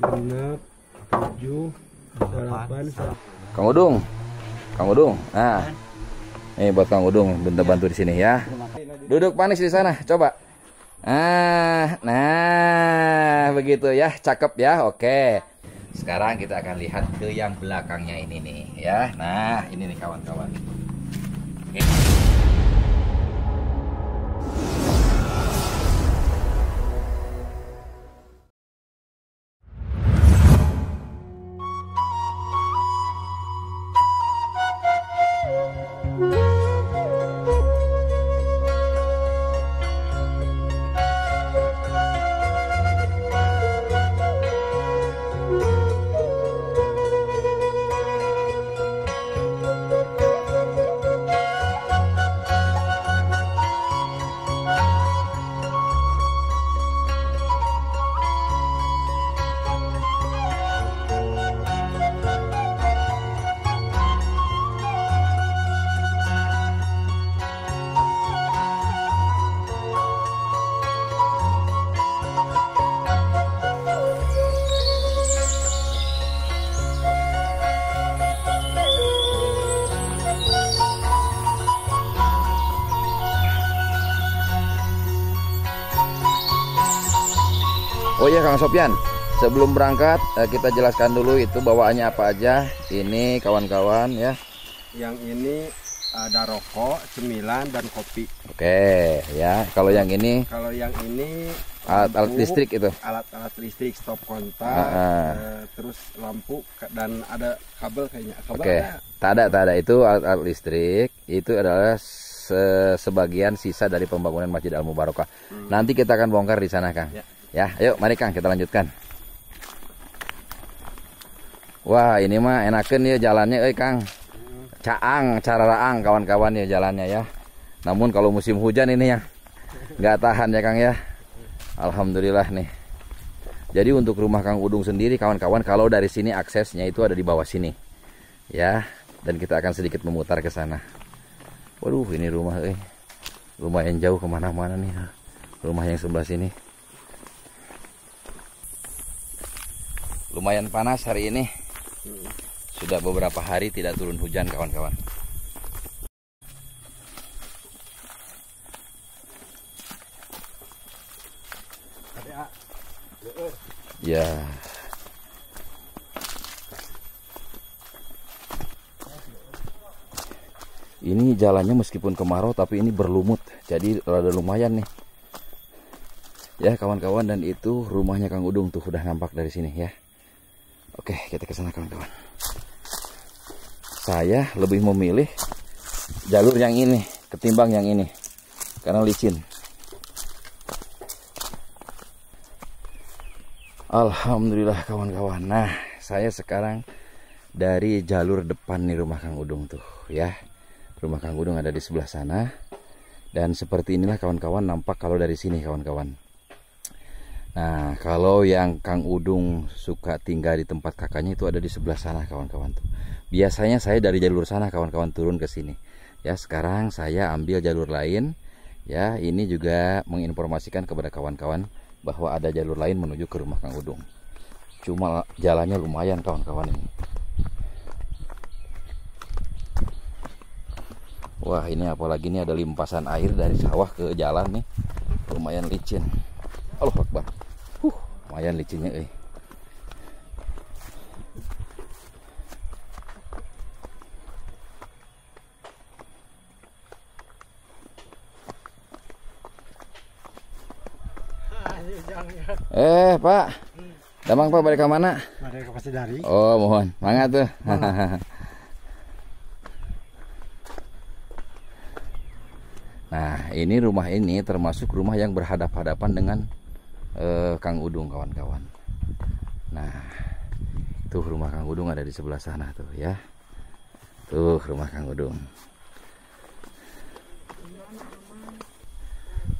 genep, 7, 8. Kang Udung. Nah, ini buat Kang Udung, bantu di sini ya. Duduk manis di sana, coba. Nah, begitu ya, cakep ya. Oke. Sekarang kita akan lihat ke yang belakangnya ini nih, ya. Nah, ini nih kawan-kawan. Oke. Oh iya Kang Sopyan, sebelum berangkat kita jelaskan dulu itu bawaannya apa aja. Ini kawan-kawan ya. Yang ini ada rokok, cemilan dan kopi. Oke ya. Kalau yang ini alat listrik itu. Alat listrik, stop kontak, terus lampu dan ada kabel kayaknya. Oke. Tak ada itu alat listrik. Itu adalah sebagian sisa dari pembangunan Masjid Al Mubarakah. Nanti kita akan bongkar di sana, Kang. Ya, ayo mari Kang kita lanjutkan. Wah, ini mah enakan ya jalannya Kang. Caang, cararaang kawan-kawan ya jalannya ya. Namun kalau musim hujan ini ya nggak tahan ya Kang ya. Alhamdulillah nih. Jadi untuk rumah Kang Udung sendiri kawan-kawan, kalau dari sini aksesnya itu ada di bawah sini. Ya, dan kita akan sedikit memutar ke sana. Waduh, ini rumah lumayan jauh kemana-mana nih. Rumah yang sebelah sini. Lumayan panas hari ini. Sudah beberapa hari tidak turun hujan kawan-kawan. Ya. Ini jalannya meskipun kemarau tapi ini berlumut. Jadi rada lumayan nih. Ya kawan-kawan, dan itu rumahnya Kang Udung tuh udah nampak dari sini ya. Oke, kita ke sana kawan-kawan. Saya lebih memilih jalur yang ini ketimbang yang ini karena licin. Alhamdulillah kawan-kawan. Nah, saya sekarang dari jalur depan nih rumah Kang Udung tuh ya. Rumah Kang Udung ada di sebelah sana. Dan seperti inilah kawan-kawan nampak kalau dari sini kawan-kawan. Nah, kalau yang Kang Udung suka tinggal di tempat kakaknya itu ada di sebelah sana kawan-kawan tuh. Biasanya saya dari jalur sana kawan-kawan turun ke sini. Ya, sekarang saya ambil jalur lain. Ya, ini juga menginformasikan kepada kawan-kawan bahwa ada jalur lain menuju ke rumah Kang Udung. Cuma jalannya lumayan kawan-kawan ini. Wah, ini apalagi ini ada limpasan air dari sawah ke jalan nih. Lumayan licin. Allahu Akbar. Lumayan licinnya Pak. Damang Pak balik ke mana? Balik ke Pasidari. Oh, mohon. Mangga tuh. Nah, ini rumah ini termasuk rumah yang berhadap-hadapan dengan Kang Udung kawan-kawan. Nah, tuh rumah Kang Udung ada di sebelah sana tuh ya. Tuh rumah Kang Udung.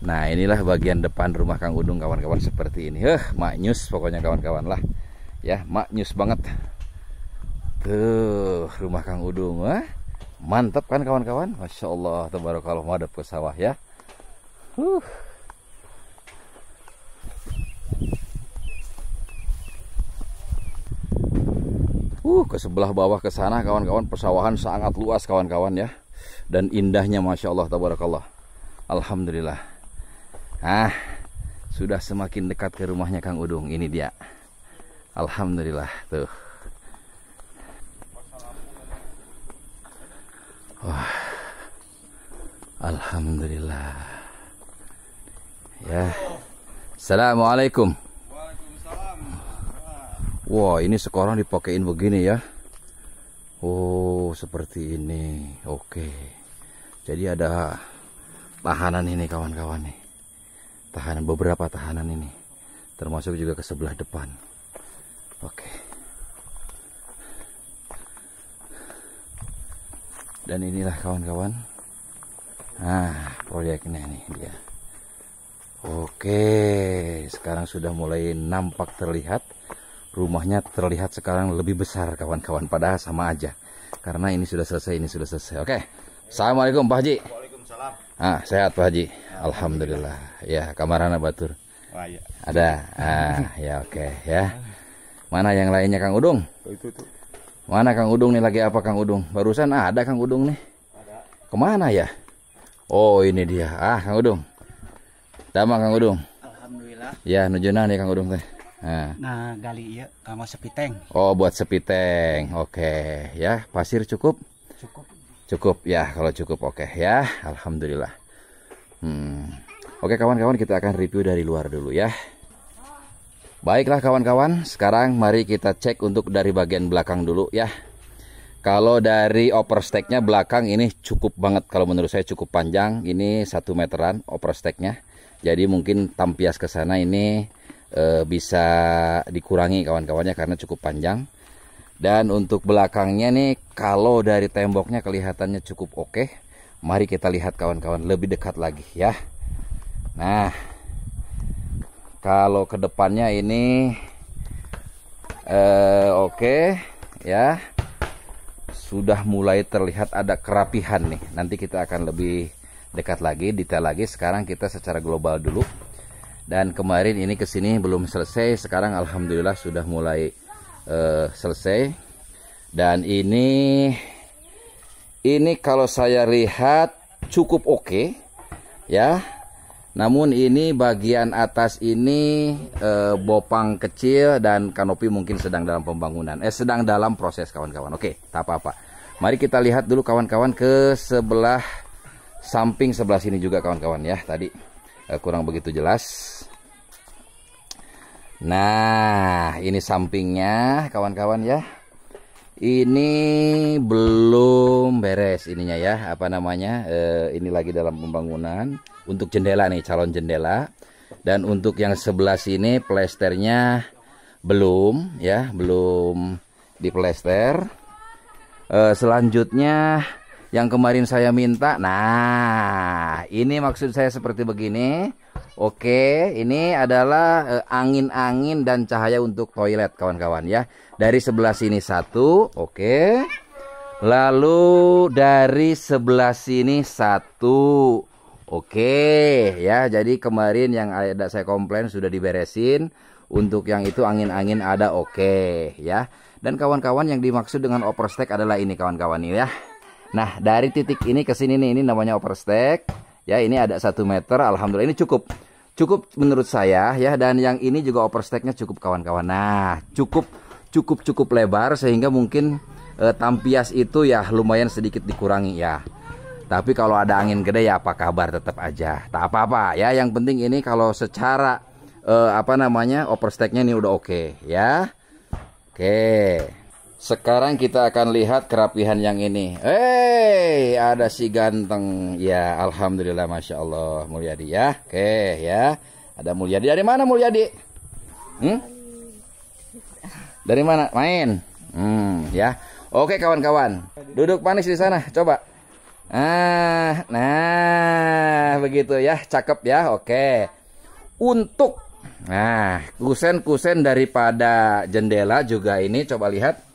Nah, inilah bagian depan rumah Kang Udung kawan-kawan seperti ini. Maknyus pokoknya kawan-kawan lah. Ya, maknyus banget. Tuh rumah Kang Udung. Mantap kan kawan-kawan? Masya Allah, tabarakallah, madep ke sawah ya. Ke sebelah bawah ke sana kawan-kawan, persawahan sangat luas kawan-kawan ya. Dan indahnya Masya Allah, tabarakallah. Alhamdulillah. Sudah semakin dekat ke rumahnya Kang Udung. Ini dia. Alhamdulillah tuh. Wah. Alhamdulillah. Ya. Assalamualaikum. Waalaikumsalam. Wah, ini sekarang dipakein begini ya. Oh, seperti ini. Oke. Jadi ada tahanan ini kawan-kawan nih. Tahanan, beberapa tahanan ini. Termasuk juga ke sebelah depan. Oke. Dan inilah kawan-kawan. Proyeknya nih dia. Oke, sekarang sudah mulai nampak terlihat. Rumahnya terlihat sekarang lebih besar kawan-kawan, padahal sama aja. Karena ini sudah selesai, ini sudah selesai. Oke. Assalamualaikum Pak Haji. Waalaikumsalam. Sehat Pak Haji. Alhamdulillah. Ya, kamarana batur. Wah, ya. Ada. Ya oke ya. Mana yang lainnya Kang Udung? Itu tuh. Mana Kang Udung nih, lagi apa Kang Udung? Barusan ada Kang Udung nih. Ada. Kemana ya? Oh, ini dia. Kang Udung. Dama Kang Udung. Alhamdulillah. Ya, nujuna nih Kang Udung teh. Nah, gali ieu kanggo sepiteng. Oh, buat sepiteng. Oke, ya. Pasir cukup? Cukup. Cukup ya, kalau cukup oke ya. Alhamdulillah. Oke kawan-kawan, kita akan review dari luar dulu ya. Baiklah kawan-kawan, sekarang mari kita cek untuk dari bagian belakang dulu ya. Kalau dari overstacknya belakang ini cukup banget, kalau menurut saya cukup panjang. Ini 1 meteran overstacknya. Jadi mungkin tampias ke sana ini bisa dikurangi kawan-kawannya karena cukup panjang. Dan untuk belakangnya nih, kalau dari temboknya kelihatannya cukup oke. Mari kita lihat kawan-kawan lebih dekat lagi ya. Nah, kalau ke depannya ini oke ya. Sudah mulai terlihat ada kerapihan nih. Nanti kita akan lebih dekat lagi, detail lagi. Sekarang kita secara global dulu. Dan kemarin ini kesini belum selesai. Sekarang alhamdulillah sudah mulai selesai. Dan ini kalau saya lihat cukup oke ya. Namun ini bagian atas ini bopang kecil dan kanopi mungkin sedang dalam pembangunan. Sedang dalam proses kawan-kawan. Oke, tak apa-apa. Mari kita lihat dulu kawan-kawan ke sebelah samping sebelah sini juga kawan-kawan ya. Tadi kurang begitu jelas. Nah, ini sampingnya kawan-kawan ya. Ini belum beres ininya ya, apa namanya? Ini lagi dalam pembangunan. Untuk jendela nih, calon jendela. Dan untuk yang sebelah sini plesternya belum ya, belum diplester. Selanjutnya yang kemarin saya minta, nah ini maksud saya seperti begini. Oke, ini adalah angin-angin dan cahaya untuk toilet kawan-kawan ya. Dari sebelah sini satu, oke. Lalu dari sebelah sini satu, oke ya. Jadi kemarin yang ada saya komplain sudah diberesin. Untuk yang itu angin-angin ada oke ya. Dan kawan-kawan yang dimaksud dengan overstack adalah ini kawan-kawan ya. Nah dari titik ini ke sini nih, ini namanya overstack. Ya ini ada 1 meter, alhamdulillah ini cukup menurut saya ya. Dan yang ini juga overstacknya cukup kawan-kawan. Nah cukup lebar sehingga mungkin tampias itu ya lumayan sedikit dikurangi ya. Tapi kalau ada angin gede ya apa kabar, tetap aja tak apa-apa ya. Yang penting ini kalau secara apa namanya overstacknya ini udah oke ya. Oke. Sekarang kita akan lihat kerapihan yang ini. Ada si ganteng. Ya, alhamdulillah, masya Allah, Mulyadi ya. Oke ya. Ada Mulyadi. Dari mana Mulyadi? Dari mana? Main. Ya. Oke kawan-kawan. Duduk manis di sana. Coba. Nah, begitu ya. Cakep ya. Oke. Untuk kusen-kusen daripada jendela juga ini coba lihat.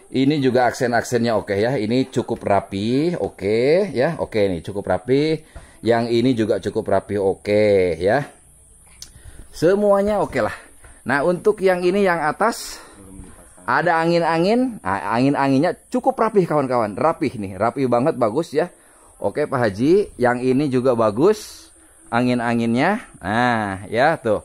Ini juga aksen-aksennya oke ya. Ini cukup rapi, oke ya. Oke nih, cukup rapi. Yang ini juga cukup rapi, oke ya. Semuanya oke lah. Nah, untuk yang ini yang atas ada angin-angin. Nah, angin-anginnya cukup rapih kawan-kawan. Rapih nih, rapih banget, bagus ya. Oke Pak Haji, yang ini juga bagus. Angin-anginnya. Nah, ya tuh.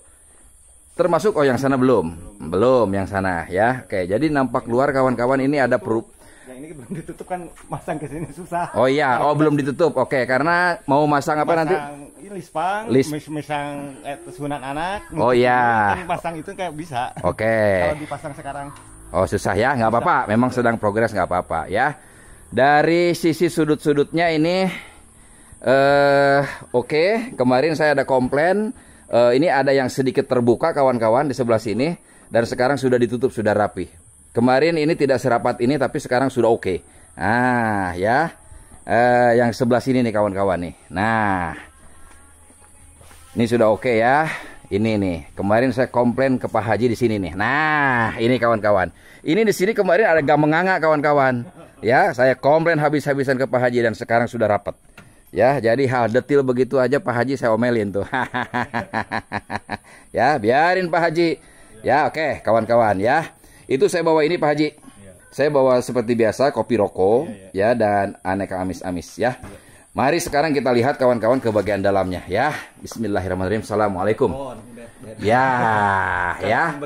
Termasuk yang sana belum. Belum yang sana ya. Oke, jadi nampak luar kawan-kawan ini ada perut. Yang ini belum ditutup kan, masang ke sini susah. Oh iya, belum ditutup. Oke, karena mau masang apa nanti? Lispang, misang sunat anak. Oh iya. Pasang itu kayak bisa. Oke. Kalau dipasang sekarang. Oh susah ya, nggak apa-apa. Memang sedang progres, nggak apa-apa ya. Dari sisi sudut-sudutnya ini, oke. Kemarin saya ada komplain. Ini ada yang sedikit terbuka kawan-kawan di sebelah sini. Dan sekarang sudah ditutup, sudah rapi. Kemarin ini tidak serapat ini, tapi sekarang sudah oke. Nah ya, yang sebelah sini nih kawan-kawan nih. Nah, ini sudah oke ya. Ini nih, kemarin saya komplain ke Pak Haji di sini nih. Nah, ini kawan-kawan. Ini di sini kemarin ada gamenganga kawan-kawan. Ya, saya komplain habis-habisan ke Pak Haji dan sekarang sudah rapat. Ya, jadi hal detil begitu aja Pak Haji saya omelin tuh. Ya, biarin Pak Haji. Ya, oke, kawan-kawan ya. Itu saya bawa ini Pak Haji. Saya bawa seperti biasa kopi roko ya dan aneka amis-amis ya. Mari sekarang kita lihat kawan-kawan ke bagian dalamnya ya. Bismillahirrahmanirrahim. Assalamualaikum. Ya, ya.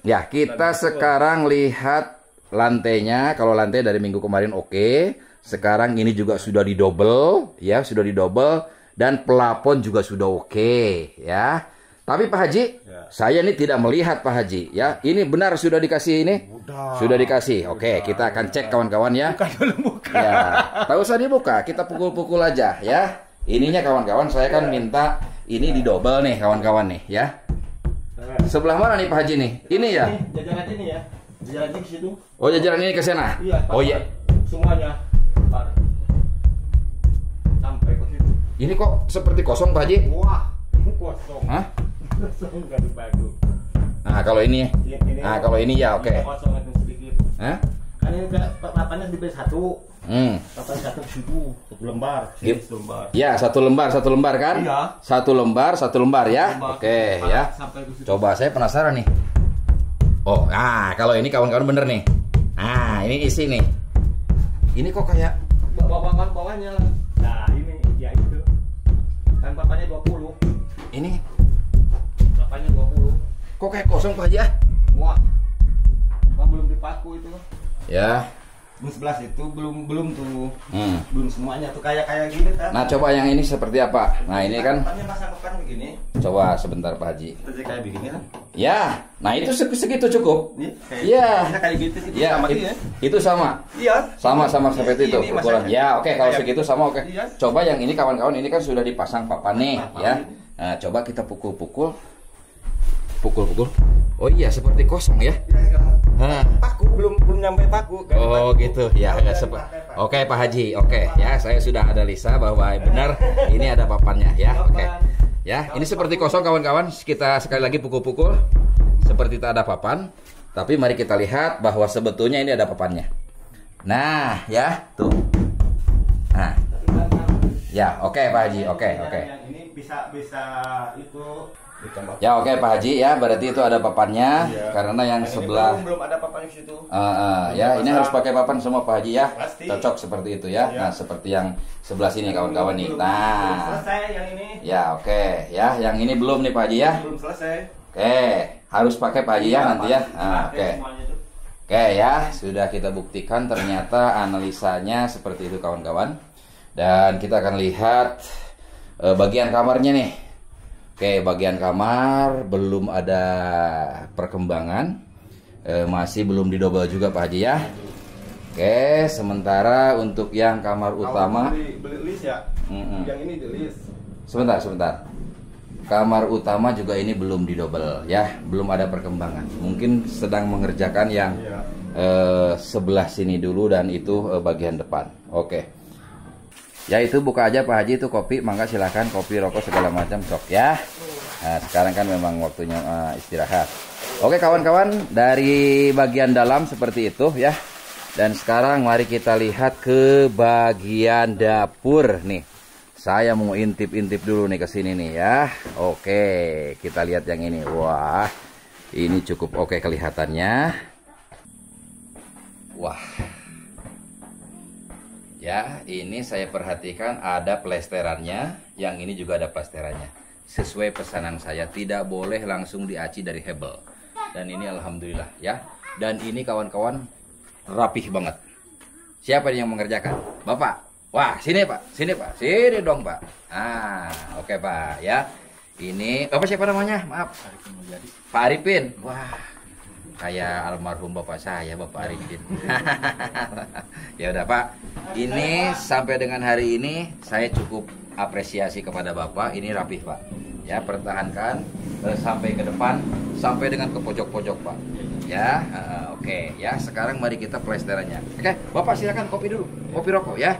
Ya, kita sekarang lihat lantainya. Kalau lantai dari minggu kemarin oke. Sekarang ini juga sudah didobel ya, sudah didobel dan pelafon juga sudah oke ya. Tapi Pak Haji, saya ini tidak melihat Pak Haji ya. Ini benar sudah dikasih ini? Sudah dikasih. Oke, kita akan cek kawan-kawan ya. Buka dulu, buka. Ya, tak usah dibuka, kita pukul-pukul aja ya. Ininya kawan-kawan saya kan minta ini didobel nih kawan-kawan nih ya. Sebelah mana nih Pak Haji nih? Ini ya? Jajaran ini ya. Jajaran ini ke situ. Oh, jajaran ini ke sana? Iya. Oh iya. Semuanya. Sampai ke situ. Ini kok seperti kosong Pak Haji? Wah, kosong. Hah? Kosong enggak dibantu. Nah, kalau ini. Nah, kalau ini ya oke. Kosong itu sedikit. Hah? Kan ini papannya dibeli satu. Papan satu situ, satu lembar. Sini satu lembar. Ya, satu lembar kan? Iya. Satu lembar ya. Oke ya. Coba saya penasaran nih. Oh, nah kalau ini kawan-kawan bener nih. Nah, ini isi nih. Ini kok kayak bawahnya lah. Nah, ini ya itu. Kan papannya 20. Ini Papannya 20. kok kayak kosong Pak Haji ya? Wah. Bang belum dipaku itu. Ya. Belum 11 itu belum tuh. Belum semuanya tuh kayak gini kan. Nah, coba yang ini seperti apa? Nah, ini kan Papannya pasang papan begini. coba sebentar Pak Haji. Terus kayak begini kan. Ya. Nah, itu segitu cukup. Iya. Iya. Kayak gitu sih. Ya, Sama itu, ya. itu sama. Iya. Sama seperti itu Ini ukuran. masanya. Ya, oke kalau Kayak segitu sama oke. Iya. Coba yang ini kawan-kawan ini kan sudah dipasang papan nih Papan. ya. Nah, coba kita pukul-pukul. Pukul-pukul. Oh iya, seperti kosong ya. Hah. Paku belum nyampe paku. Oh gitu ya. Oke Pak Haji, oke ya, saya sudah analisa bahwa benar ini ada papannya ya. Oke. Ya, ini seperti kosong kawan-kawan. Kita sekali lagi pukul-pukul seperti tak ada papan. Tapi mari kita lihat bahwa sebetulnya ini ada papannya. Nah, ya, tuh. Nah. Ya, oke Pak Haji, oke. Ini bisa itu ditambah. Ya oke Pak Haji ya, berarti itu ada papannya. Iya. Karena yang Ini sebelah belum ada papan di situ. ya ini harus pakai papan semua Pak Haji ya. Pasti. Cocok seperti itu ya. Iya. Nah, seperti yang sebelah sini kawan-kawan nih. Belum Nah. selesai yang ini. Ya oke ya, yang ini belum nih Pak Haji ya. Belum selesai. Oke, harus pakai Pak Haji ya nanti ya. Nah, oke. Semuanya tuh. Oke ya, sudah kita buktikan ternyata analisanya seperti itu kawan-kawan. Dan kita akan lihat bagian kamarnya nih. Oke, bagian kamar belum ada perkembangan, masih belum didobel juga Pak Haji ya. Oke, sementara untuk yang kamar utama, beli list ya. Yang ini di list. sebentar. Kamar utama juga ini belum didobel ya, belum ada perkembangan. Mungkin sedang mengerjakan yang sebelah sini dulu dan itu bagian depan. Oke. Ya itu buka aja Pak Haji, itu kopi, mangga silakan, kopi, rokok segala macam sok ya. Nah, sekarang kan memang waktunya istirahat. Oke kawan-kawan, dari bagian dalam seperti itu ya. Dan sekarang mari kita lihat ke bagian dapur nih. Saya mau intip-intip dulu nih ke sini nih ya. Oke, kita lihat yang ini. Wah, ini cukup oke kelihatannya. Wah. Ya, ini saya perhatikan ada plesterannya, yang ini juga ada plesterannya. Sesuai pesanan saya, tidak boleh langsung diaci dari hebel. Dan ini alhamdulillah ya. Dan ini kawan-kawan rapih banget. Siapa yang mengerjakan? Bapak. Wah, sini Pak, sini Pak, sini dong Pak. Oke Pak ya. Ini Bapak siapa namanya? Maaf. Pak Arifin. Wah, kayak almarhum bapak saya, Bapak Arifin. Ya udah Pak, ini sampai dengan hari ini saya cukup apresiasi kepada Bapak. Ini rapih Pak. Ya, pertahankan sampai ke depan, sampai dengan ke pojok-pojok Pak. Ya, oke. Ya, sekarang mari kita plesterannya. Oke, Bapak silakan kopi dulu, kopi rokok ya.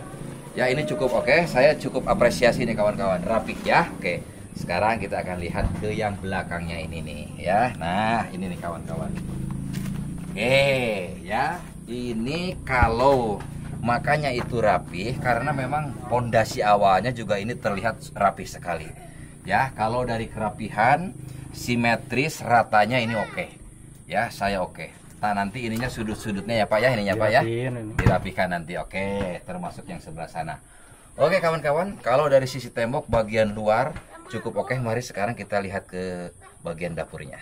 Ya, ini cukup oke. Saya cukup apresiasi nih kawan-kawan, rapih ya. Oke. Sekarang kita akan lihat ke yang belakangnya ini nih ya. Nah, ini nih kawan-kawan. Oke, ya. Ini kalau makanya itu rapih karena memang pondasi awalnya juga ini terlihat rapih sekali. Ya, kalau dari kerapihan, simetris, ratanya ini oke. Ya, saya oke. Nah, nanti ininya sudut-sudutnya ya Pak ya, ininya Pak ya. Dirapihkan nanti, oke. Termasuk yang sebelah sana. Oke kawan-kawan, kalau dari sisi tembok bagian luar cukup oke. Mari sekarang kita lihat ke bagian dapurnya.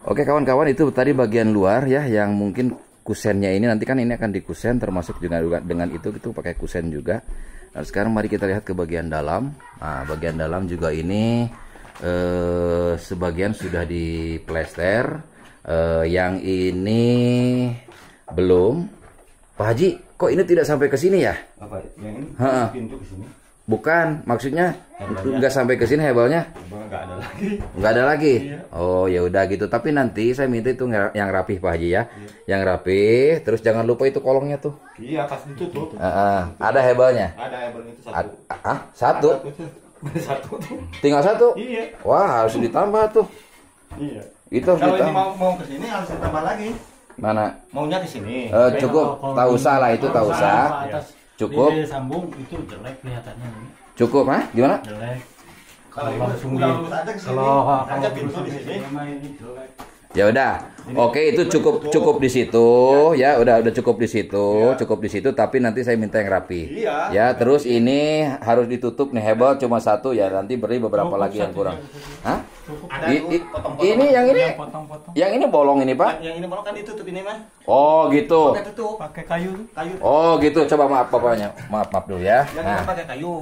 Oke kawan-kawan, itu tadi bagian luar ya, yang mungkin kusennya ini nanti kan ini akan dikusen, termasuk juga dengan itu pakai kusen juga. Nah, sekarang mari kita lihat ke bagian dalam. Nah, bagian dalam juga ini sebagian sudah diplester. Yang ini belum. Pak Haji, kok ini tidak sampai ke sini ya? Apa? Yang ini pintu ke sini. Bukan, maksudnya nggak sampai ke sini hebelnya? Nggak ada lagi. Nggak ada lagi. Iya. Oh ya udah gitu. Tapi nanti saya minta itu yang rapih Pak Haji ya. Iya. Yang rapih. Terus jangan lupa itu kolongnya tuh. Iya, pasti ditutup. Ada hebelnya. Ada hebelnya itu satu. Satu. Satu. Tinggal satu. Iya. Wah, harus ditambah tuh. Iya. Itu harus Kalau ini ditambah. mau ke sini harus ditambah lagi. Mana? Maunya ke sini. Cukup. Tak usah lah itu, tak usah. Cukup. Sambung itu jelek kelihatannya. Cukup, Gimana? Jelek. Kalau langsung udah lurus aja ke sini. Aja pintu di sini. Ini jelek. Ya udah. Oke, itu cukup di situ ya. Udah cukup di situ, cukup di situ, tapi nanti saya minta yang rapi. Iya. Ya, terus ini harus ditutup nih, hebel cuma satu ya, nanti beri beberapa lagi yang kurang. Hah? Ada potong-potong. Ini yang ini. Potong-potong. Yang ini bolong ini, Pak. Yang ini mau kan ditutup ini mah. Oh, gitu. Pakai tutup. Pakai kayu. Kayu. Oh, gitu. Coba maaf bapaknya. Maaf dulu ya. Yang Nah, ini pakai kayu.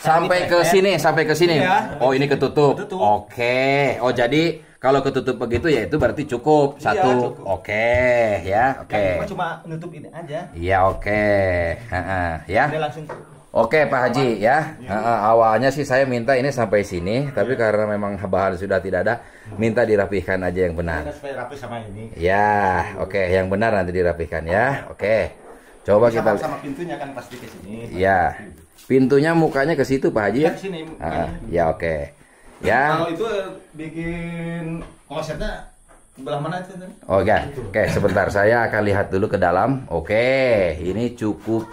sampai ke sini, sampai ke sini. Iya. Oh, ini ketutup. Ketutup. Oke. Oh, jadi kalau ketutup begitu ya itu berarti cukup Iya, satu. cukup. Oke, ya. Oke. Yang ini cuma nutup ini aja. Iya, oke. Ya. Dia langsung. Oke Pak Haji ya. Awalnya sih saya minta ini sampai sini, tapi karena memang bahan sudah tidak ada, minta dirapihkan aja yang benar. Kita supaya rapi sama ini. Ya, oke, yang benar nanti dirapihkan ya. Oke. Coba kita sama pintunya kan pasti ke sini. ya. Pintunya mukanya ke situ Pak Haji ya. Ke sini. Ya, oke. Ya. Kalau itu bikin klosetnya belah mana itu? Oke. Oke, sebentar saya akan lihat dulu ke dalam. Oke, ini cukup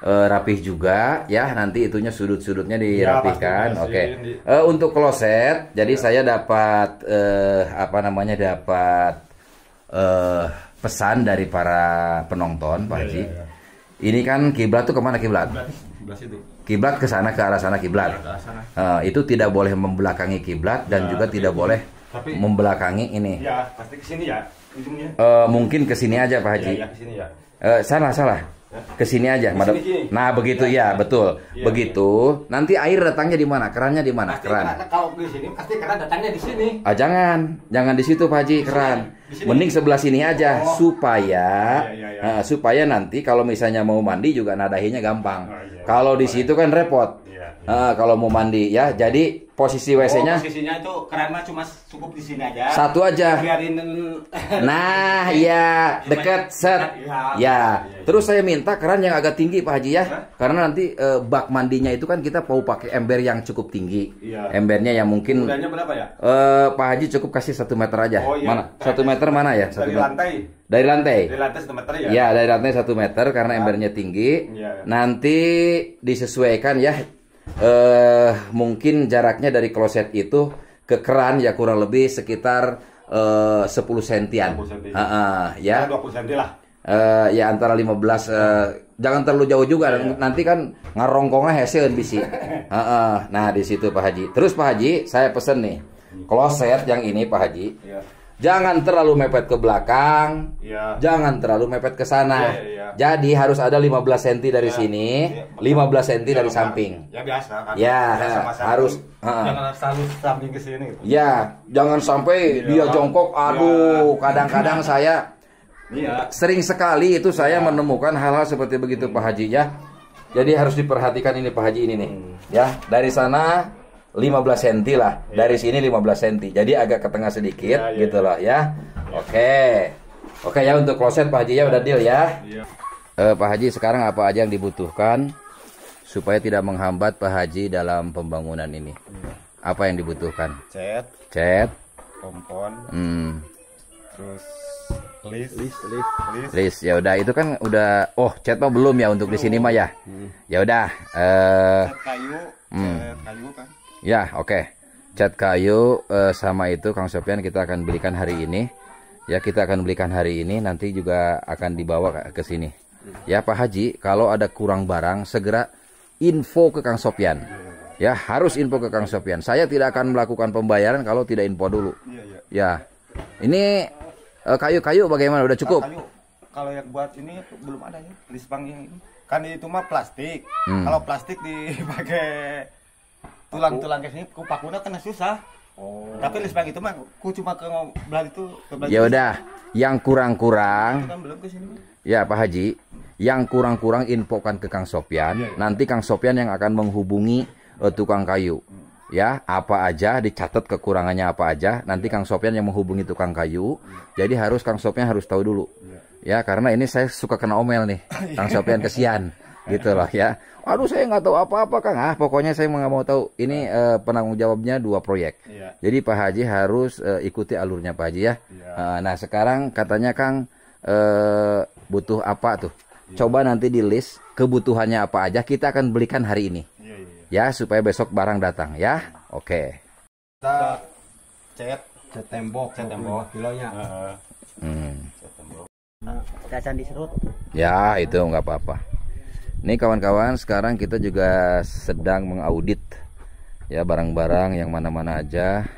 rapih juga ya, nanti itunya sudut-sudutnya dirapihkan. Ya, oke. Untuk kloset, jadi saya dapat dapat pesan dari para penonton Pak Haji. Ini kan kiblat tuh kemana kiblat? Kiblat ke sana, ke arah sana kiblat. Itu tidak boleh membelakangi kiblat dan juga tidak boleh membelakangi ini. Ya, pasti ke sini ya ujungnya. Mungkin ke sini aja Pak Haji. Ya, ke sini ya. Salah. Ke sini aja. Sini. Nah, begitu ya, betul. Ya, begitu. Nanti air datangnya di mana? Kerannya di mana? Keran. Kalau di sini pasti keran datangnya di sini. Jangan di situ Pak Haji, keran. Mending sebelah sini aja supaya supaya nanti kalau misalnya mau mandi juga nadahinya gampang. Kalau di situ kan repot. Kalau mau mandi ya. Jadi posisi WC-nya posisinya itu keran mah cuma cukup di sini aja. satu aja. Biarin. Nah, iya, dekat set. Ya. Terus saya minta keran yang agak tinggi Pak Haji ya. Karena nanti bak mandinya itu kan kita mau pakai ember yang cukup tinggi. Iya. Embernya yang mungkin Udahnya berapa ya? Pak Haji cukup kasih 1 meter aja. Oh, iya. Mana? 1 meter mana ya? Dari lantai. Dari lantai. Dari lantai 1 meter ya? Ya, dari lantai 1 meter karena embernya tinggi. Iya. Nanti disesuaikan ya. Mungkin jaraknya dari kloset itu ke keran ya kurang lebih sekitar 10 sentian. 10 cm. Ya. 20 cm lah. Ya antara 15 jangan terlalu jauh juga nanti kan ngarongkongnya hasil bisi. Nah di situ Pak Haji. Terus Pak Haji saya pesen nih kloset yang ini Pak Haji. Iya. Jangan terlalu mepet ke belakang. Iya. Jangan terlalu mepet ke sana. Iya. Jadi harus ada 15 cm dari sini, 15 cm dari samping. Ya biasa kan. Ya, Biasa-biasa. harus Jangan selalu samping ke sini gitu. Ya, jangan sampai dia jongkok. Aduh, kadang-kadang saya sering sekali itu saya menemukan hal-hal seperti begitu Pak Haji ya. Jadi harus diperhatikan ini Pak Haji ini nih. Ya, dari sana 15 cm lah, dari sini 15 cm. Jadi agak ke tengah sedikit gitu loh ya. Oke ya untuk kloset Pak Haji ya udah deal ya. Pak Haji sekarang apa aja yang dibutuhkan supaya tidak menghambat Pak Haji dalam pembangunan ini? Apa yang dibutuhkan? Cat, kompon, terus list. Ya udah itu kan udah. Oh, cat mah belum ya untuk di sini mah ya. Ya udah. Kayu kan. Ya oke. Cat kayu sama itu Kang Sopyan kita akan belikan hari ini. Ya kita akan belikan hari ini. Nanti juga akan dibawa ke sini. Ya Pak Haji, kalau ada kurang barang segera info ke Kang Sopyan. Ya harus info ke Kang Sopyan. Saya tidak akan melakukan pembayaran kalau tidak info dulu. Ya. Ini kayu-kayu bagaimana? Udah cukup? Kayu. Kalau yang buat ini belum ada ya. Lispang ini. Kan itu mah plastik. Kalau plastik dipakai tulang-tulang kayak sini, pakunya kena susah. Tapi lispang itu mah cuma ke belah itu. Ya udah, yang kurang-kurang. Kan belum ke sini. Ya Pak Haji, yang kurang-kurang infokan ke Kang Sopyan. Nanti Kang Sopyan yang akan menghubungi tukang kayu. Ya, apa aja dicatat kekurangannya apa aja. Nanti Kang Sopyan yang menghubungi tukang kayu. Jadi Kang Sopyan harus tahu dulu. Ya, karena ini saya suka kena omel nih. Kang Sopyan kesian. Gitu loh ya. Aduh saya nggak tahu apa-apa Kang. Pokoknya saya nggak mau tahu. Ini penanggung jawabnya 2 proyek. Jadi Pak Haji harus ikuti alurnya Pak Haji ya. Nah sekarang katanya Kang butuh apa tuh? Coba nanti di list kebutuhannya apa aja. Kita akan belikan hari ini. Ya supaya besok barang datang ya. Oke. Kita cat tembok kilonya. Kacan diserut. Ya itu nggak apa-apa. Nih kawan-kawan, sekarang kita juga sedang mengaudit ya barang-barang yang mana-mana aja.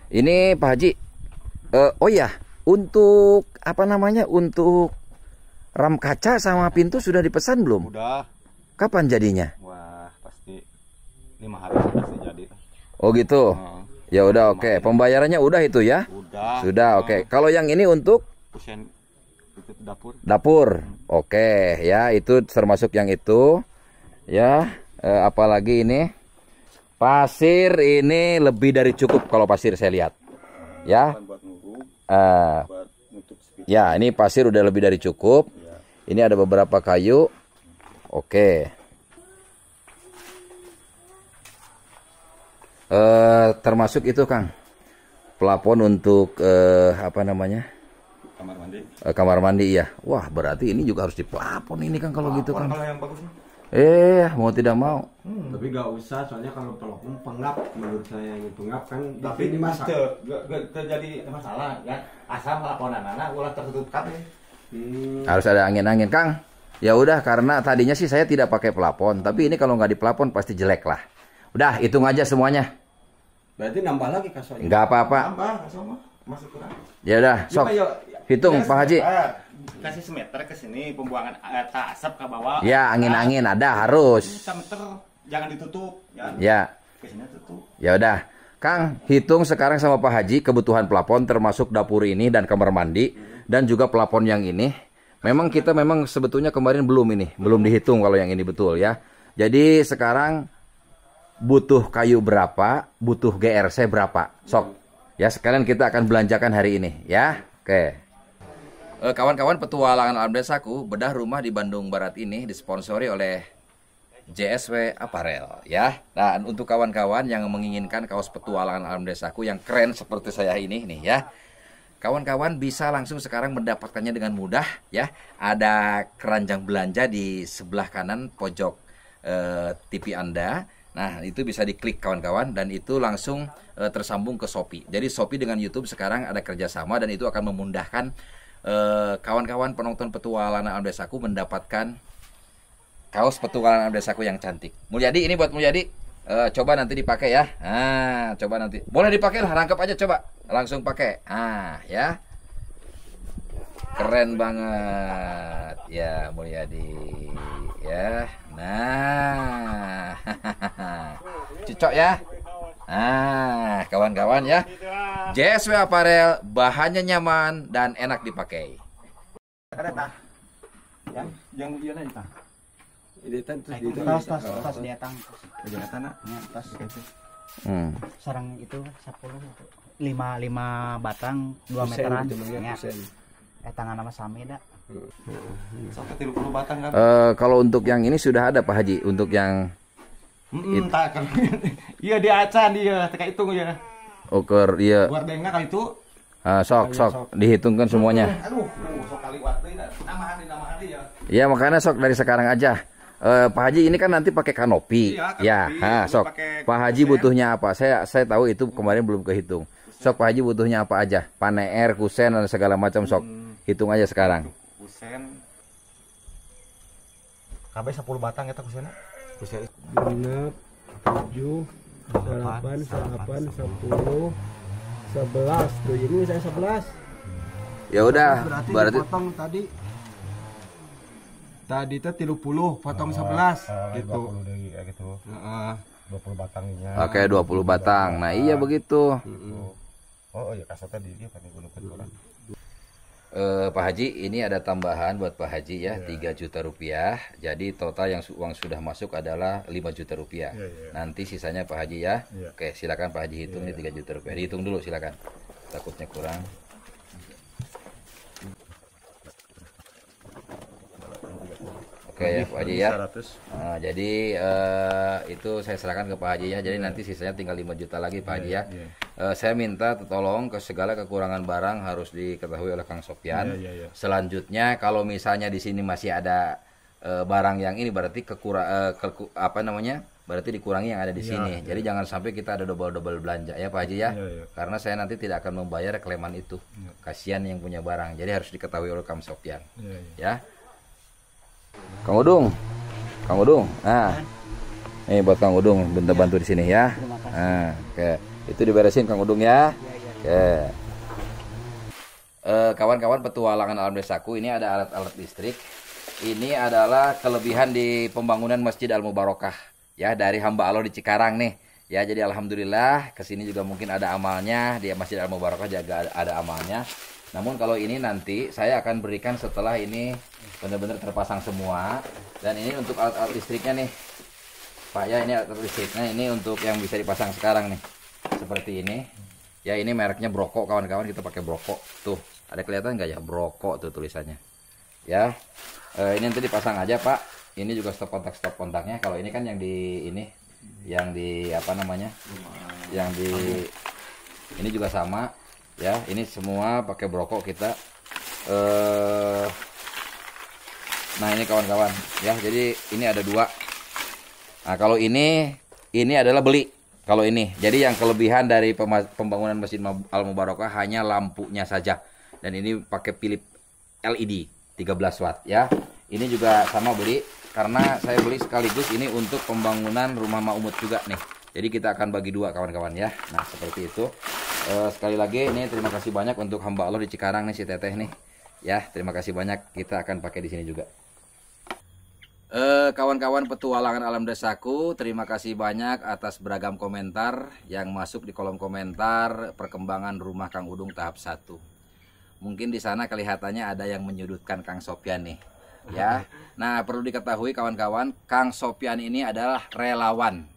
Ini Pak Haji, oh ya, untuk apa namanya, untuk ram kaca sama pintu sudah dipesan belum? Udah. Kapan jadinya? Wah pasti 5 hari pasti jadi. Oh gitu. Ya udah oke. Pembayarannya udah itu ya? Sudah oke. Kalau yang ini untuk dapur. Oke ya, itu termasuk yang itu. Ya, apalagi ini pasir ini lebih dari cukup kalau pasir saya lihat. Ya. Ya, ini pasir udah lebih dari cukup. Ini ada beberapa kayu. Oke. Termasuk itu Kang. Plafon untuk apa namanya? Kamar mandi ya. Wah, berarti ini juga harus diplafon ini kan kalau gitu kan. Kalau yang bagus nih. Mau tidak mau. Tapi gak usah, soalnya kalau plafon pengap menurut saya ini pengap kan. Tapi ini mas terjadi masalah ya. Asal pelaponan anak ulah tertutup kabel. Harus ada angin-angin Kang. Ya udah, karena tadinya sih saya tidak pakai plafon, tapi ini kalau nggak diplafon pasti jelek lah. Udah, hitung aja semuanya. Berarti nambah lagi kasonya. Nggak apa-apa. Nambah kasoma, masuk kurang. Ya udah, sok. Hitung Pak Haji. Kasih semeter ke sini pembuangan asap ke bawah. Ya, angin-angin ada harus. Semeter jangan ditutup ya. Ya. Ke sini tutup. Ya udah. Kang, hitung sekarang sama Pak Haji kebutuhan plafon termasuk dapur ini dan kamar mandi dan juga plafon yang ini. Memang kita sebetulnya kemarin belum dihitung kalau yang ini betul ya. Jadi sekarang butuh kayu berapa, butuh GRC berapa. Sok. Ya, sekalian kita akan belanjakan hari ini ya. Oke. Kawan-kawan, petualangan alam desaku bedah rumah di Bandung Barat ini disponsori oleh JSW Apparel ya. Nah, untuk kawan-kawan yang menginginkan kaos petualangan alam desaku yang keren seperti saya ini nih ya. Kawan-kawan bisa langsung sekarang mendapatkannya dengan mudah ya. Ada keranjang belanja di sebelah kanan pojok TV Anda. Nah, itu bisa diklik kawan-kawan dan itu langsung tersambung ke Shopee. Jadi Shopee dengan YouTube sekarang ada kerjasama dan itu akan memudahkan kawan-kawan penonton petualangan alam desaku mendapatkan kaos petualangan alam desaku yang cantik. Mulyadi, ini buat Mulyadi. Coba nanti dipakai ya. Nah, coba nanti. Boleh dipakai lah, rangkap aja coba. Langsung pakai. Ya. Keren banget. Ya, Mulyadi. Ya. Nah. Cocok ya. Nah, kawan-kawan ya. JSW Apparel, bahannya nyaman dan enak dipakai. Ada tah. Yang iya nih tah. Ini Tas di atang. Di tanah. Ya, tas itu. Hmm. Sarang itu 5 batang 2 meteran. Ya. Tangan nama sami dah. Sampai 30 batang kan. Kalau untuk yang ini sudah ada Pak Haji, untuk yang Tak kan. Iya di acan dia, teka hitung ya. oker iya. Buat dengar kali itu. Sok dihitungkan semuanya. Aduh, sok kali waktu ini. Nama hari ya. Ya makanya sok dari sekarang aja. Pak Haji ini kan nanti pakai kanopi. Iya, Ya, kanopi. sok. Pakai Pak Haji kusen. butuhnya apa? Saya tahu itu kemarin belum kehitung. Sok Pak Haji butuhnya apa aja? Paneer, kusen dan segala macam sok. Hitung aja sekarang. Kusen. Kabeh 10 batang eta kusenna. Kusen. 6, 7, 8, 10, 11. Tuh ini saya 11. Ya udah, berarti Potong tadi. Tadi teh 30, potong 11 gitu. 20 deui kayak gitu. Heeh. 20 batangnya. pakai 20 batang. Nah, iya begitu. Oh iya kasatnya di dia kan gunung keturunan. Pak Haji, ini ada tambahan buat Pak Haji ya, 3 juta rupiah. Jadi total yang uang sudah masuk adalah 5 juta rupiah. Nanti sisanya Pak Haji ya. Oke, silakan Pak Haji hitung ini 3 juta rupiah. Dihitung dulu silakan. Takutnya kurang. Oke ya Pak Haji ya. Nah, jadi itu saya serahkan ke Pak Haji ya. Jadi nanti sisanya tinggal 5 juta lagi Pak Haji ya. Saya minta tolong ke segala kekurangan barang harus diketahui oleh Kang Sopyan. Selanjutnya kalau misalnya di sini masih ada barang yang ini berarti berarti dikurangi yang ada di sini. Jadi jangan sampai kita ada double belanja ya Pak Haji ya. Karena saya nanti tidak akan membayar klaim itu. Kasihan yang punya barang. Jadi harus diketahui oleh Kang Sopyan. Ya. Kang Udung. Nah. Nih buat Kang Udung bantu di sini ya. Nah, oke. Itu diberesin Kang Udung ya. Oke. Kawan-kawan petualangan alam desaku, ini ada alat-alat listrik. Ini adalah kelebihan di pembangunan Masjid Al Mubarokah ya, dari hamba Allah di Cikarang nih. Ya, jadi alhamdulillah kesini juga mungkin ada amalnya, di Masjid Al Mubarokah juga ada amalnya. Namun kalau ini nanti saya akan berikan setelah ini benar-benar terpasang semua. Dan ini untuk alat-alat listriknya nih Pak ya, ini alat listriknya ini untuk yang bisa dipasang sekarang nih. Seperti ini. Ya, ini mereknya Broko kawan-kawan, kita pakai Broko. Tuh, ada kelihatan nggak ya Broko tuh tulisannya. Ya. Ini nanti dipasang aja Pak. Ini juga stop kontaknya. Kalau ini kan yang di apa namanya? Yang di ini juga sama ya. Ini semua pakai Broko kita. Nah, ini kawan-kawan ya. Jadi ini ada 2. Nah, kalau ini adalah beli. Kalau ini. Jadi yang kelebihan dari pembangunan Masjid Al Mubarokah hanya lampunya saja. Dan ini pakai Philips LED 13 watt ya. Ini juga sama beli karena saya beli sekaligus ini untuk pembangunan rumah Ma'umut juga nih. Jadi kita akan bagi 2 kawan-kawan ya. Nah, seperti itu. Sekali lagi ini terima kasih banyak untuk hamba Allah di Cikarang nih si Teteh nih. Ya, terima kasih banyak. Kita akan pakai di sini juga. Kawan-kawan petualangan alam desaku, terima kasih banyak atas beragam komentar yang masuk di kolom komentar perkembangan rumah Kang Udung tahap 1. Mungkin di sana kelihatannya ada yang menyudutkan Kang Sopyan nih. Ya. Nah, perlu diketahui kawan-kawan, Kang Sopyan ini adalah relawan.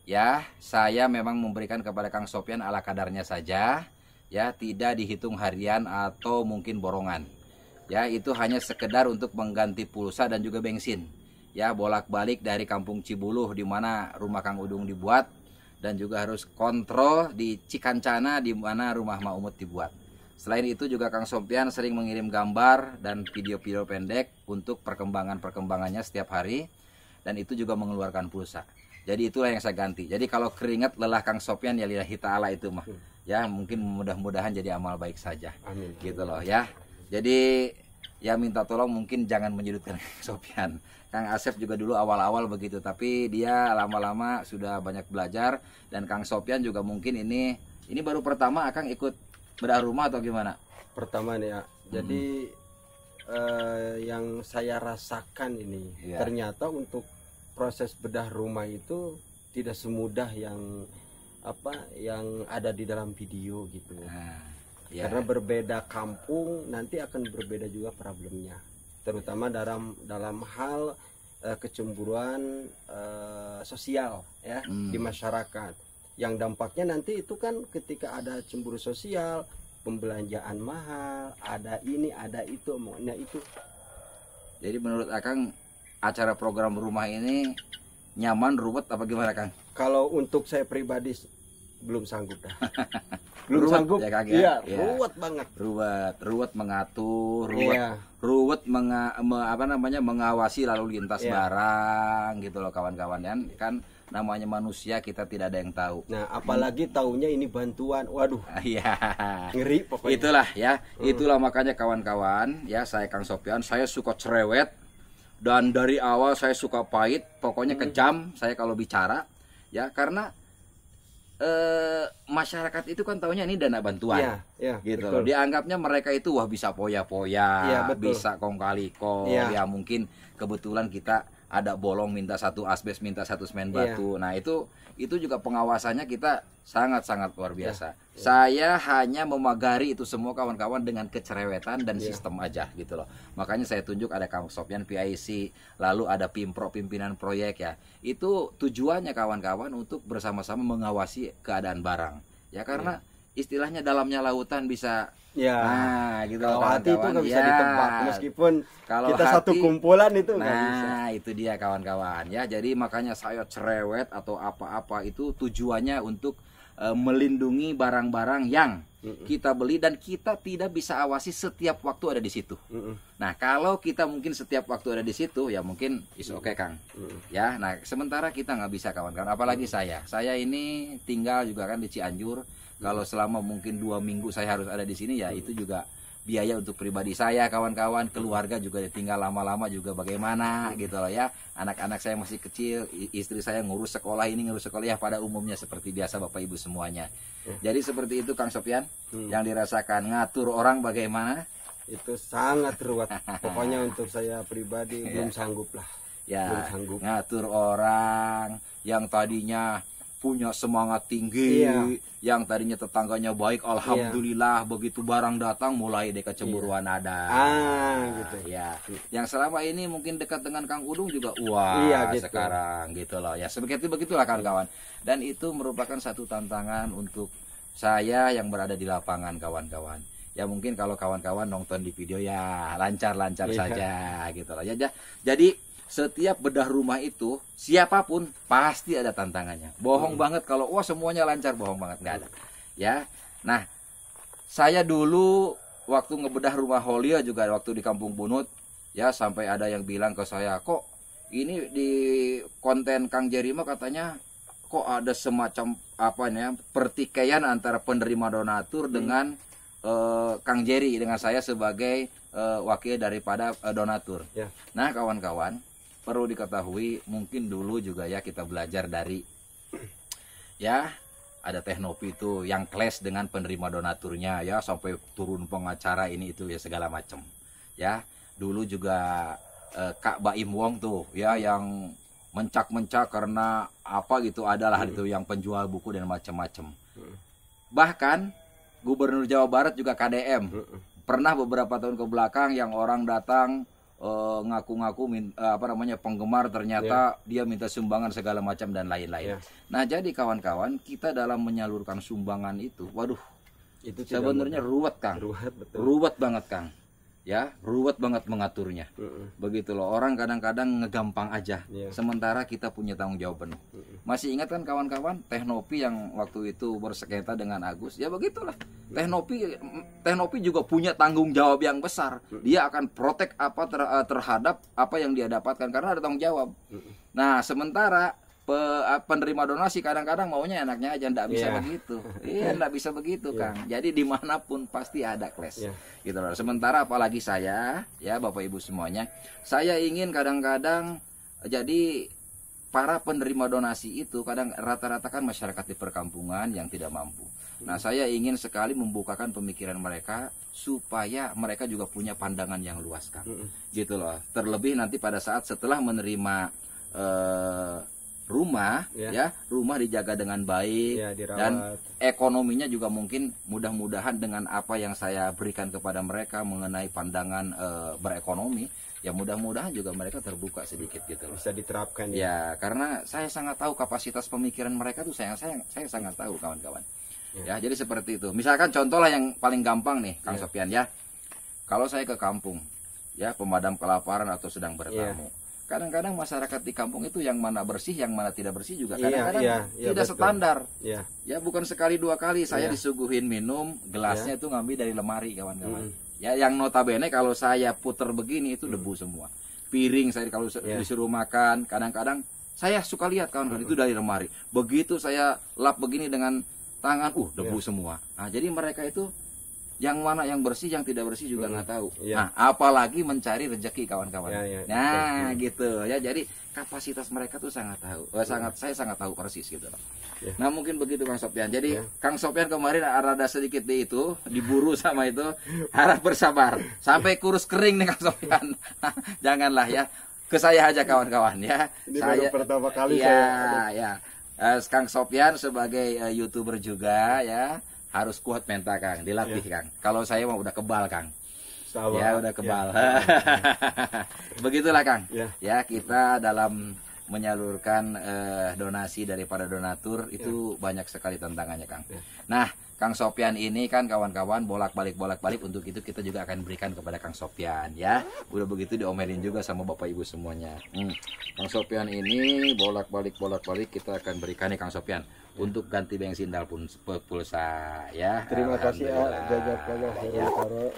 Ya, saya memang memberikan kepada Kang Sopyan ala kadarnya saja, ya, tidak dihitung harian atau mungkin borongan. Ya, itu hanya sekedar untuk mengganti pulsa dan juga bensin. Ya, bolak-balik dari Kampung Cibuluh di mana rumah Kang Udung dibuat, dan juga harus kontrol di Cikancana di mana rumah Ma'umut dibuat. Selain itu juga Kang Sopyan sering mengirim gambar dan video-video pendek untuk perkembangannya setiap hari, dan itu juga mengeluarkan pulsa. Jadi itulah yang saya ganti. Jadi kalau keringat lelah Kang Sopyan ya lillahi ta'ala itu mah. Ya, mungkin mudah-mudahan jadi amal baik saja. Amin. Gitu loh ya. Jadi ya minta tolong mungkin jangan menyudutkan Sopyan. Kang Asep juga dulu awal-awal begitu, tapi dia lama-lama sudah banyak belajar. Dan Kang Sopyan juga mungkin ini baru pertama Akang ikut bedah rumah atau gimana? Pertama nih ya. Jadi yang saya rasakan ini ternyata untuk proses bedah rumah itu tidak semudah yang ada di dalam video gitu. Karena berbeda kampung nanti akan berbeda juga problemnya, terutama dalam hal kecemburuan sosial ya di masyarakat. Yang dampaknya nanti itu kan ketika ada cemburu sosial, pembelanjaan mahal, ada ini ada itu, maunya itu. Jadi menurut Akang acara program rumah ini nyaman, ruwet apa gimana Kang? Kalau untuk saya pribadi belum sanggup dah. Belum sanggup ya Kang ya? Iya, ruwet banget. Ruwet mengatur, ruwet mengawasi lalu lintas barang gitu loh kawan-kawan kan namanya manusia, kita tidak ada yang tahu. Nah, apalagi taunya ini bantuan. Waduh. Iya. Ngeri pokoknya. Itulah makanya kawan-kawan ya, saya Kang Sopyan, saya suka cerewet dan dari awal saya suka pahit, pokoknya kejam saya kalau bicara ya, karena masyarakat itu kan taunya ini dana bantuan, gitu loh. Dianggapnya mereka itu wah bisa poya-poya, bisa kong kali kong, ya mungkin kebetulan kita ada bolong minta satu asbes, minta satu semen batu. Nah itu juga pengawasannya kita sangat-sangat luar biasa. Saya hanya memagari itu semua kawan-kawan dengan kecerewetan dan sistem aja gitu loh. Makanya saya tunjuk ada Kang Sopyan PIC, lalu ada Pimpro pimpinan proyek ya. Itu tujuannya kawan-kawan untuk bersama-sama mengawasi keadaan barang. Ya karena istilahnya dalamnya lautan bisa nah gitu kalau kawan-kawan. Hati itu nggak bisa ditebak meskipun kalau kita hati, satu kumpulan itu nggak bisa. Nah itu dia kawan-kawan ya. Jadi makanya saya cerewet atau apa-apa itu tujuannya untuk melindungi barang-barang yang kita beli dan kita tidak bisa awasi setiap waktu ada di situ. Nah kalau kita mungkin setiap waktu ada di situ ya mungkin is oke Kang. Ya, nah sementara kita nggak bisa kawan-kawan. Apalagi saya ini tinggal juga kan di Cianjur. Kalau selama mungkin 2 minggu saya harus ada di sini ya itu juga biaya untuk pribadi saya kawan-kawan, keluarga juga tinggal lama-lama juga bagaimana gitu loh ya. Anak-anak saya masih kecil, istri saya ngurus sekolah ini ngurus sekolah ya pada umumnya seperti biasa Bapak Ibu semuanya. Jadi seperti itu Kang Sopyan yang dirasakan. Ngatur orang bagaimana? Itu sangat ruwet. Pokoknya untuk saya pribadi belum sanggup lah. Ya, belum sanggup. Ngatur orang yang tadinya punya semangat tinggi, yang tadinya tetangganya baik, alhamdulillah begitu barang datang mulai deh kecemburuan ada. Gitu. Ya, yang selama ini mungkin dekat dengan Kang Udung juga gitu. Sekarang gitu loh. Ya, begitulah kawan-kawan. Dan itu merupakan satu tantangan untuk saya yang berada di lapangan kawan-kawan. Ya mungkin kalau kawan-kawan nonton di video ya lancar-lancar saja gitu loh. Ya, jadi setiap bedah rumah itu siapapun pasti ada tantangannya. Bohong banget kalau wah semuanya lancar, bohong banget, nggak ada. Ya, nah saya dulu waktu ngebedah rumah Holia juga waktu di Kampung Bunut ya sampai ada yang bilang ke saya, kok ini di konten Kang Jerry mah katanya kok ada semacam pertikaian antara penerima donatur dengan Kang Jerry dengan saya sebagai wakil daripada donatur. Nah kawan-kawan, perlu diketahui mungkin dulu juga ya kita belajar dari ya ada Teknopi itu yang clash dengan penerima donaturnya ya sampai turun pengacara ini itu ya segala macam ya. Dulu juga Kak Baim Wong tuh ya yang mencak-mencak karena apa gitu adalah itu yang penjual buku dan macam-macam. Bahkan Gubernur Jawa Barat juga KDM pernah beberapa tahun ke belakang yang orang datang ngaku-ngaku penggemar ternyata dia minta sumbangan segala macam dan lain-lain. Nah jadi kawan-kawan kita dalam menyalurkan sumbangan itu, waduh, itu sebenarnya ruwet Kang, ruwet banget Kang, ya ruwet banget mengaturnya. Begitu loh, orang kadang-kadang ngegampang aja, sementara kita punya tanggung jawab penuh. Masih ingat kan kawan-kawan Teknopi yang waktu itu bersengketa dengan Agus? Ya begitulah. Teknopi juga punya tanggung jawab yang besar. Dia akan protek terhadap apa yang dia dapatkan karena ada tanggung jawab. Nah, sementara penerima donasi kadang-kadang maunya enaknya aja, ndak bisa begitu. Iya, ndak bisa begitu, Kang. Jadi dimanapun pasti ada clash, gitu loh. Sementara apalagi saya, ya Bapak Ibu semuanya, saya ingin kadang-kadang jadi para penerima donasi itu kadang rata-rata kan masyarakat di perkampungan yang tidak mampu. Nah, saya ingin sekali membukakan pemikiran mereka supaya mereka juga punya pandangan yang luas, Kang. Gitu loh. Terlebih nanti pada saat setelah menerima rumah, rumah dijaga dengan baik, dan ekonominya juga mungkin mudah-mudahan dengan apa yang saya berikan kepada mereka mengenai pandangan berekonomi, ya mudah-mudahan juga mereka terbuka sedikit gitu loh. Bisa diterapkan ya. Karena saya sangat tahu kapasitas pemikiran mereka tuh, saya sangat tahu kawan-kawan. Ya, jadi seperti itu. Misalkan contoh lah yang paling gampang nih, Kang Sopyan ya. Kalau saya ke kampung, ya pemadam kelaparan atau sedang bertamu. Kadang-kadang masyarakat di kampung itu yang mana bersih, yang mana tidak bersih juga kadang-kadang tidak standar. Ya, bukan sekali dua kali saya disuguhin minum, gelasnya itu ngambil dari lemari, kawan-kawan. Ya, yang notabene kalau saya puter begini itu debu semua. Piring saya kalau disuruh makan, kadang-kadang saya suka lihat kawan-kawan itu dari lemari. Begitu saya lap begini dengan tangan, debu semua. Nah, jadi mereka itu yang mana yang bersih, yang tidak bersih juga nggak tahu. Nah, apalagi mencari rezeki kawan-kawan. Nah, gitu ya. Jadi kapasitas mereka tuh sangat tahu. Saya sangat tahu persis gitu loh. Nah, mungkin begitu Kang Sopyan. Jadi Kang Sopyan kemarin rada sedikit diburu sama itu. Harap bersabar sampai kurus kering nih Kang Sopyan. Janganlah ya. Ke saya aja kawan-kawan ya. Ini saya pertama kali Kang Sopyan sebagai YouTuber juga ya. Harus kuat mental, Kang, dilatih, Kang. Kalau saya mah udah kebal, Kang. Ya, udah kebal. Begitulah, Kang. Ya, kita dalam menyalurkan donasi daripada donatur itu banyak sekali tantangannya, Kang. Nah, Kang Sopyan ini kan kawan-kawan bolak-balik untuk itu kita juga akan berikan kepada Kang Sopyan ya. Udah begitu diomelin juga sama Bapak Ibu semuanya. Kang Sopyan ini bolak-balik kita akan berikan nih Kang Sopyan untuk ganti bensin pun pulsa ya. Terima kasih jazakallahu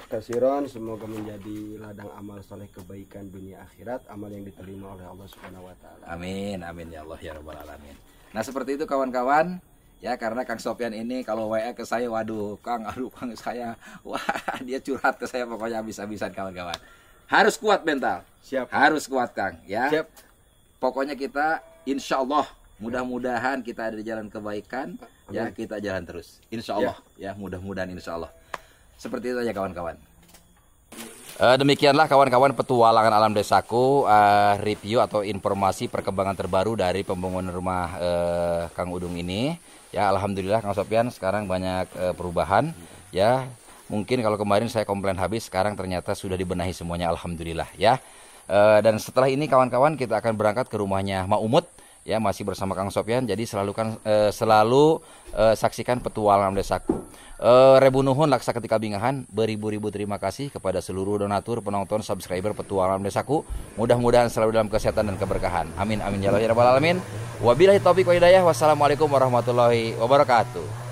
khairan. Semoga menjadi ladang amal soleh kebaikan dunia akhirat, amal yang diterima oleh Allah Subhanahu wa taala. Amin ya Allah ya rabbal alamin. Nah, seperti itu kawan-kawan. Ya, karena Kang Sopyan ini kalau WA ke saya, waduh Kang, saya, dia curhat ke saya pokoknya habis-habisan kawan-kawan. Harus kuat mental. Siap. Harus kuat, Kang ya. Siap. Pokoknya kita insya Allah mudah-mudahan kita ada di jalan kebaikan. Ya, kita jalan terus insya Allah ya, mudah-mudahan insya Allah. Seperti itu aja kawan-kawan. Demikianlah kawan-kawan petualangan alam desaku, review atau informasi perkembangan terbaru dari pembangunan rumah Kang Udung ini. Ya, alhamdulillah Kang Sopyan sekarang banyak perubahan. Ya, mungkin kalau kemarin saya komplain habis, sekarang ternyata sudah dibenahi semuanya, alhamdulillah ya. Dan setelah ini kawan-kawan kita akan berangkat ke rumahnya Mak Umut. Ya, masih bersama Kang Sopyan. Jadi selalu saksikan petualangan desaku. Rebu nuhun laksa ketika bingahan, beribu-ribu terima kasih kepada seluruh donatur, penonton, subscriber petualangan desaku. Mudah-mudahan selalu dalam kesehatan dan keberkahan. Amin amin ya rabbal alamin. Wabillahi taufiq wa hidayah. Wassalamualaikum warahmatullahi wabarakatuh.